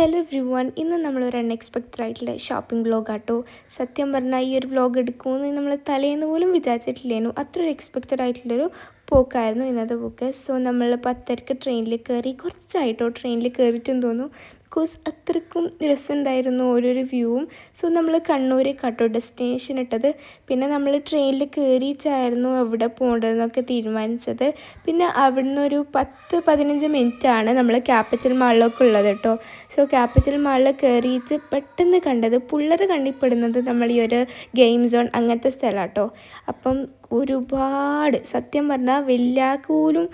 Hello every one, ഇന്ന് നമ്മളൊരു unexpected ആയിട്ടുള്ള ഷോപ്പിംഗ് വ്ലോഗ് ആട്ടോ. സത്യം പറഞ്ഞാൽ ഈ ഒരു വ്ലോഗ് എടുക്കുമെന്ന് നമ്മൾ തലേന്ന് പോലും വിചാരിച്ചിട്ടില്ലേനു. അത്ര ഒരു എക്സ്പെക്റ്റഡ് ആയിട്ടുള്ളൊരു പോക്കായിരുന്നു ഇന്നത്തെ പോക്ക്. സോ നമ്മൾ 10:30 ട്രെയിനിൽ കയറി. കുറച്ചായിട്ടോ ട്രെയിനിൽ കയറിയിട്ടെന്ന് തോന്നുന്നു. ബിക്കോസ് അത്രയ്ക്കും രസമുണ്ടായിരുന്നു ഓരോരോ വ്യൂവും. സോ നമ്മൾ കണ്ണൂരേക്കാട്ടോ ഡെസ്റ്റിനേഷൻ ഇട്ടത്. പിന്നെ നമ്മൾ ട്രെയിനിൽ കയറിയിട്ടായിരുന്നു എവിടെ പോകേണ്ടതെന്നൊക്കെ തീരുമാനിച്ചത്. പിന്നെ അവിടുന്ന് ഒരു 10-15 മിനിറ്റാണ് നമ്മൾ ക്യാപിറ്റൽ മാളിലൊക്കെ ഉള്ളത് കേട്ടോ. സോ ക്യാപിറ്റൽ മാളിൽ കയറിയിട്ട് പെട്ടെന്ന് കണ്ടത് പിള്ളേർ കണ്ണിപ്പെടുന്നത് നമ്മൾ ഈ ഒരു ഗെയിം സോൺ അങ്ങനത്തെ സ്ഥലം കേട്ടോ. അപ്പം ഒരുപാട് സത്യം പറഞ്ഞാൽ വലിയാക്കൂലും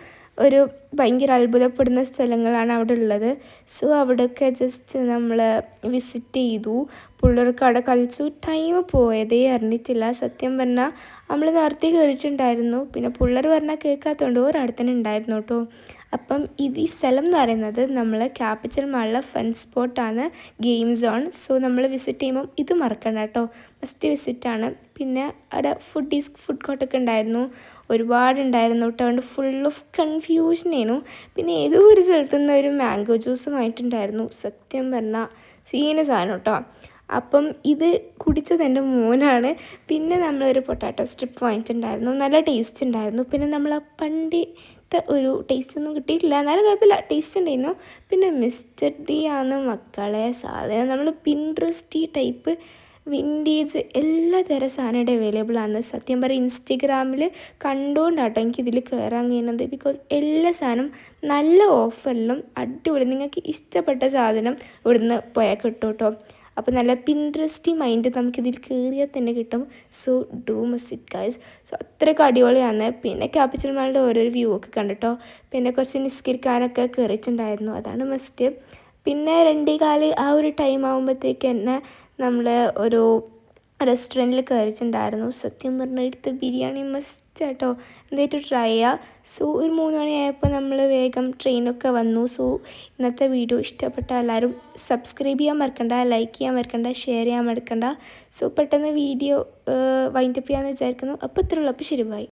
ഒരു ഭയങ്കര അത്ഭുതപ്പെടുന്ന സ്ഥലങ്ങളാണ് അവിടെ ഉള്ളത്. സോ അവിടെയൊക്കെ ജസ്റ്റ് നമ്മൾ വിസിറ്റ് ചെയ്തു. പിള്ളേർക്ക് അവിടെ കളിച്ചു. ടൈം പോയതേ അറിഞ്ഞിട്ടില്ല. സത്യം പറഞ്ഞാൽ നമ്മൾ നേരത്തെ കയറിയിട്ടുണ്ടായിരുന്നു. പിന്നെ പിള്ളേർ പറഞ്ഞാൽ കേൾക്കാത്തതുകൊണ്ട് ഒരടുത്ത് തന്നെ ഉണ്ടായിരുന്നു കേട്ടോ. അപ്പം ഈ സ്ഥലം എന്ന് പറയുന്നത് നമ്മൾ ക്യാപിറ്റൽ മാളിലെ ഫൺ സ്പോട്ടാണ്, ഗെയിം സോൺ. സോ നമ്മൾ വിസിറ്റ് ചെയ്യുമ്പം ഇത് മറക്കണ്ട കേട്ടോ, മസ്റ്റ് വിസിറ്റാണ്. പിന്നെ അവിടെ ഫുഡ് കോർട്ടൊക്കെ ഉണ്ടായിരുന്നു, ഒരുപാടുണ്ടായിരുന്നു കേട്ടോ. അതുകൊണ്ട് ഫുൾ ഓഫ് കൺഫ്യൂഷനായിരുന്നു. പിന്നെ ഏതോ ഒരു സ്ഥലത്തു നിന്ന് ഒരു മാംഗോ ജ്യൂസ് വാങ്ങിയിട്ടുണ്ടായിരുന്നു. സത്യം പറഞ്ഞാൽ സീന സാധനം കേട്ടോ. അപ്പം ഇത് കുടിച്ചത് എൻ്റെ മോനാണ്. പിന്നെ നമ്മളൊരു പൊട്ടാറ്റോ സ്ട്രിപ്പ് വാങ്ങിയിട്ടുണ്ടായിരുന്നു, നല്ല ടേസ്റ്റ് ഉണ്ടായിരുന്നു. പിന്നെ നമ്മൾ ആ പണ്ടത്തെ ഒരു ടേസ്റ്റ് ഒന്നും കിട്ടിയിട്ടില്ല, എന്നാലും കുഴപ്പമില്ല, ടേസ്റ്റ് ഉണ്ടായിരുന്നു. പിന്നെ മിസ്റ്റർ ഡി ആണ് മക്കളെ സാധനം. നമ്മൾ പിൻട്രസ്റ്റി ടൈപ്പ് വിൻറ്റേജ് എല്ലാ തരം സാധനം ഇവിടെ അവൈലബിൾ ആണ്. സത്യം പറയും ഇൻസ്റ്റഗ്രാമിൽ കണ്ടുകൊണ്ടാട്ടോ എനിക്കിതിൽ കയറാൻ കഴിയുന്നത്. ബിക്കോസ് എല്ലാ സാധനം നല്ല ഓഫറിലും അടിപൊളി, നിങ്ങൾക്ക് ഇഷ്ടപ്പെട്ട സാധനം ഇവിടുന്ന് പോയാൽ കിട്ടും കേട്ടോ. അപ്പോൾ നല്ല പിൻട്രസ്റ്റി മൈൻഡ് നമുക്കിതിൽ കയറിയാൽ തന്നെ കിട്ടും. So do must it guys. So അത്രയ്ക്ക് അടിപൊളിയാണ്. പിന്നെ ക്യാപിറ്റൽ മാളിൻ്റെ ഓരോരോ വ്യൂ ഒക്കെ കണ്ടിട്ടോ. പിന്നെ കുറച്ച് നിസ്കരിക്കാനൊക്കെ കയറിയിട്ടുണ്ടായിരുന്നു, അതാണ് മസ്റ്റ്. പിന്നെ 2:15 ആ ഒരു ടൈം ആകുമ്പോഴത്തേക്ക് തന്നെ നമ്മൾ ഒരു റെസ്റ്റോറൻറ്റിൽ കയറിയിട്ടുണ്ടായിരുന്നു. സത്യം പറഞ്ഞാൽ എടുത്ത് ബിരിയാണി മസ്റ്റ് കേട്ടോ, എന്തായിട്ട് ട്രൈ ചെയ്യുക. സോ ഒരു 3 മണിയായപ്പോൾ നമ്മൾ വേഗം ട്രെയിനൊക്കെ വന്നു. സോ ഇന്നത്തെ വീഡിയോ ഇഷ്ടപ്പെട്ട എല്ലാവരും സബ്സ്ക്രൈബ് ചെയ്യാൻ മറക്കണ്ട, ലൈക്ക് ചെയ്യാൻ മറക്കണ്ട, ഷെയർ ചെയ്യാൻ മറക്കണ്ട. സോ പെട്ടെന്ന് വീഡിയോ വൈൻഡപ്പ് ചെയ്യാമെന്ന് വിചാരിക്കുന്നു. അപ്പോൾ ഇത്രയുള്ളൂ. അപ്പോൾ ശരി, ബൈ.